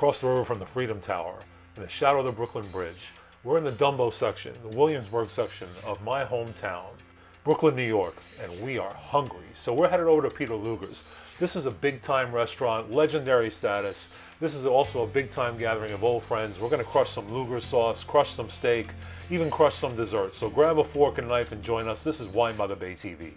across the river from the Freedom Tower, in the shadow of the Brooklyn Bridge. We're in the Dumbo section, the Williamsburg section of my hometown, Brooklyn, New York, and we are hungry. So we're headed over to Peter Luger's. This is a big-time restaurant, legendary status. This is also a big-time gathering of old friends. We're gonna crush some Luger sauce, crush some steak, even crush some dessert. So grab a fork and knife and join us. This is Wine by the Bay TV.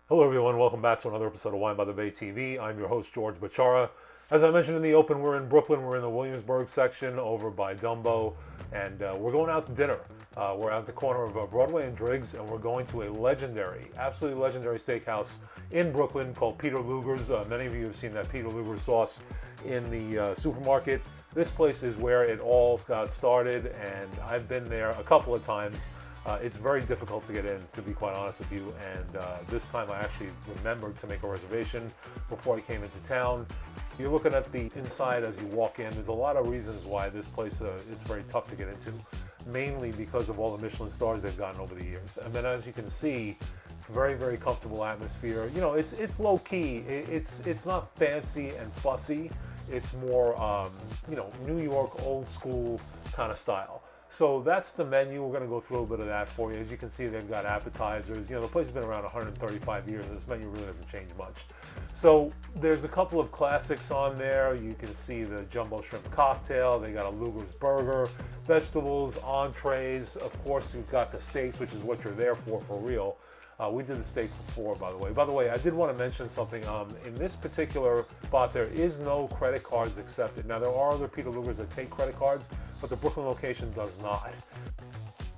Hello everyone, welcome back to another episode of Wine by the Bay TV. I'm your host, George Bachara. As I mentioned in the open, we're in Brooklyn. We're in the Williamsburg section over by Dumbo, and we're going out to dinner. We're at the corner of Broadway and Driggs, and we're going to a legendary, absolutely legendary steakhouse in Brooklyn called Peter Luger's. Many of you have seen that Peter Luger sauce in the supermarket. This place is where it all got started, and I've been there a couple of times. It's very difficult to get in, to be quite honest with you, and this time I actually remembered to make a reservation before I came into town. You're looking at the inside as you walk in. There's a lot of reasons why this place is very tough to get into, mainly because of all the Michelin stars they've gotten over the years. And then as you can see, it's very, very comfortable atmosphere. You know, it's low key. It's not fancy and fussy. It's more, you know, New York old school kind of style. So that's the menu. We're going to go through a little bit of that for you. As you can see, they've got appetizers. You know, the place has been around 135 years, and this menu really doesn't change much. So there's a couple of classics on there. You can see the jumbo shrimp cocktail. They got a Luger's burger, vegetables, entrees. Of course, you've got the steaks, which is what you're there for real. We did the steak for $4, by the way. By the way, I did want to mention something. In this particular spot, there is no credit cards accepted. Now, there are other Peter Luger's that take credit cards, but the Brooklyn location does not.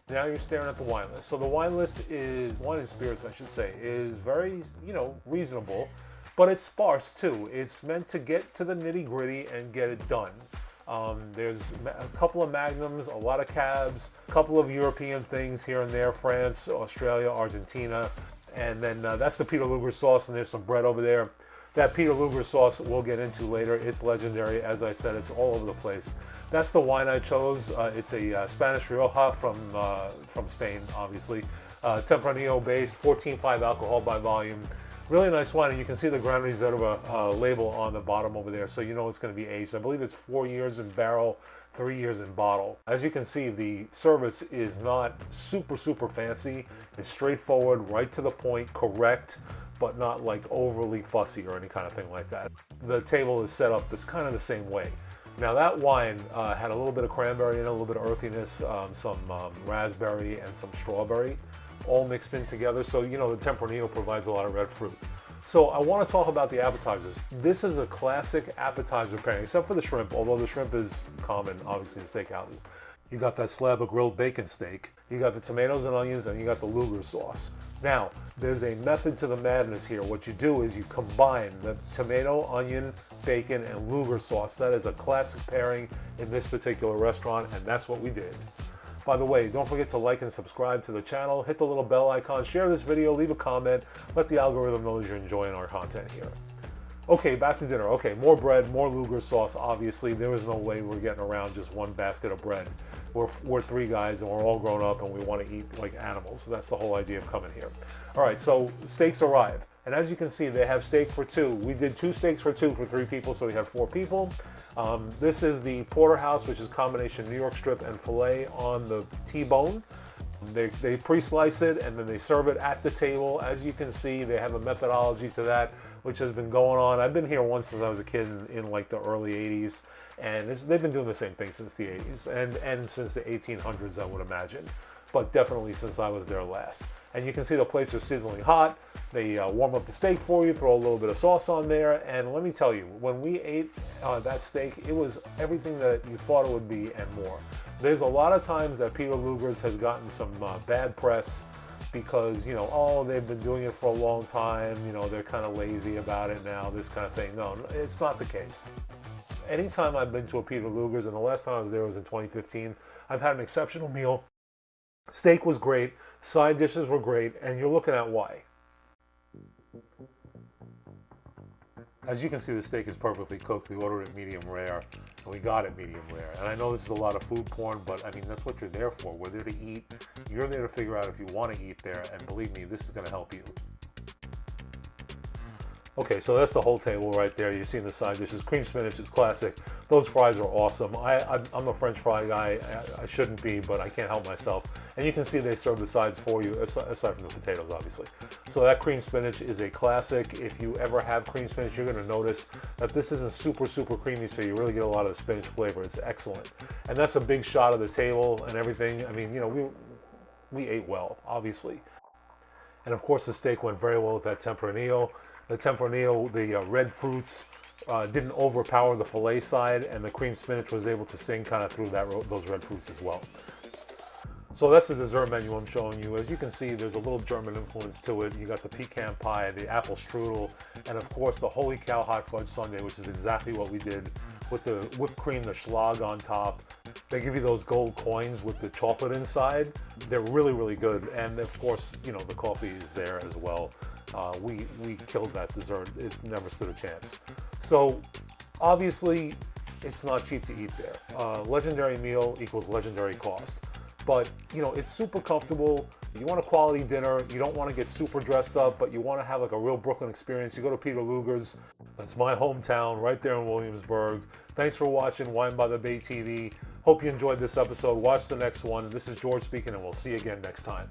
Now you're staring at the wine list. So the wine list is, wine and spirits, I should say, is very, you know, reasonable, but it's sparse too. It's meant to get to the nitty gritty and get it done. There's a couple of magnums, a lot of cabs, a couple of European things here and there, France, Australia, Argentina, and then that's the Peter Luger sauce, and there's some bread over there. That Peter Luger sauce we'll get into later. It's legendary. As I said, it's all over the place. That's the wine I chose. It's a Spanish Rioja from Spain, obviously. Tempranillo based, 14.5 alcohol by volume. Really nice wine, and you can see the Gran Reserva label on the bottom over there, so you know it's going to be aged. I believe it's 4 years in barrel, 3 years in bottle. As you can see, the service is not super fancy. It's straightforward, right to the point, correct, but not like overly fussy or any kind of thing like that. The table is set up this kind of the same way. Now that wine had a little bit of cranberry in it, a little bit of earthiness, some raspberry and some strawberry, all mixed in together. So, you know, the Tempranillo provides a lot of red fruit. So I want to talk about the appetizers. This is a classic appetizer pairing, except for the shrimp, although the shrimp is common, obviously, in steakhouses. You got that slab of grilled bacon steak, you got the tomatoes and onions, and you got the Luger sauce. Now, there's a method to the madness here. What you do is you combine the tomato, onion, bacon, and Luger sauce. That is a classic pairing in this particular restaurant, and that's what we did. By the way, don't forget to like and subscribe to the channel, hit the little bell icon, share this video, leave a comment, let the algorithm know that you're enjoying our content here. Okay, back to dinner. Okay, more bread, more Luger sauce, obviously. There was no way we're getting around just one basket of bread. We're three guys and we're all grown up and we want to eat like animals. So that's the whole idea of coming here. All right, so steaks arrive. And as you can see, they have steak for two. We did 2 steaks for 2 for 3 people, so we have 4 people. This is the porterhouse, which is a combination New York strip and filet on the T-bone. They pre-slice it and then they serve it at the table. As you can see, they have a methodology to that, which has been going on. I've been here once since I was a kid in like the early 80s, and they've been doing the same thing since the 80s and since the 1800s, I would imagine, but definitely since I was there last. And you can see the plates are sizzling hot. They warm up the steak for you, throw a little bit of sauce on there, and let me tell you, when we ate that steak, it was everything that you thought it would be and more. There's a lot of times that Peter Luger's has gotten some bad press because, you know, oh, they've been doing it for a long time, you know, they're kind of lazy about it now, this kind of thing. No, it's not the case. Anytime I've been to a Peter Luger's, and the last time I was there was in 2015, I've had an exceptional meal. Steak was great, side dishes were great, and you're looking at why. As you can see, the steak is perfectly cooked. We ordered it medium rare, and we got it medium rare. And I know this is a lot of food porn, but I mean, that's what you're there for. We're there to eat. You're there to figure out if you want to eat there, and believe me, this is going to help you. Okay, so that's the whole table right there. You've seen the side dishes. Cream spinach is classic. Those fries are awesome. I'm a French fry guy. I shouldn't be, but I can't help myself. And you can see they serve the sides for you, aside from the potatoes, obviously. So that cream spinach is a classic. If you ever have cream spinach, you're going to notice that this isn't super, super creamy, so you really get a lot of the spinach flavor. It's excellent. And that's a big shot of the table and everything. I mean, you know, we ate well, obviously. And of course, the steak went very well with that Tempranillo. The Tempranillo, the red fruits didn't overpower the filet side, and the cream spinach was able to sing kind of through those red fruits as well. So that's the dessert menu I'm showing you. As you can see, there's a little German influence to it. You got the pecan pie, the apple strudel, and of course the holy cow hot fudge sundae, which is exactly what we did with the whipped cream, the schlag on top. They give you those gold coins with the chocolate inside. They're really, really good. And of course, you know, the coffee is there as well. We killed that dessert. It never stood a chance. So obviously, it's not cheap to eat there. Legendary meal equals legendary cost. But, you know, it's super comfortable. You want a quality dinner. You don't want to get super dressed up, but you want to have like a real Brooklyn experience. You go to Peter Luger's. That's my hometown right there in Williamsburg. Thanks for watching Wine by the Bay TV. Hope you enjoyed this episode. Watch the next one. This is George speaking, and we'll see you again next time.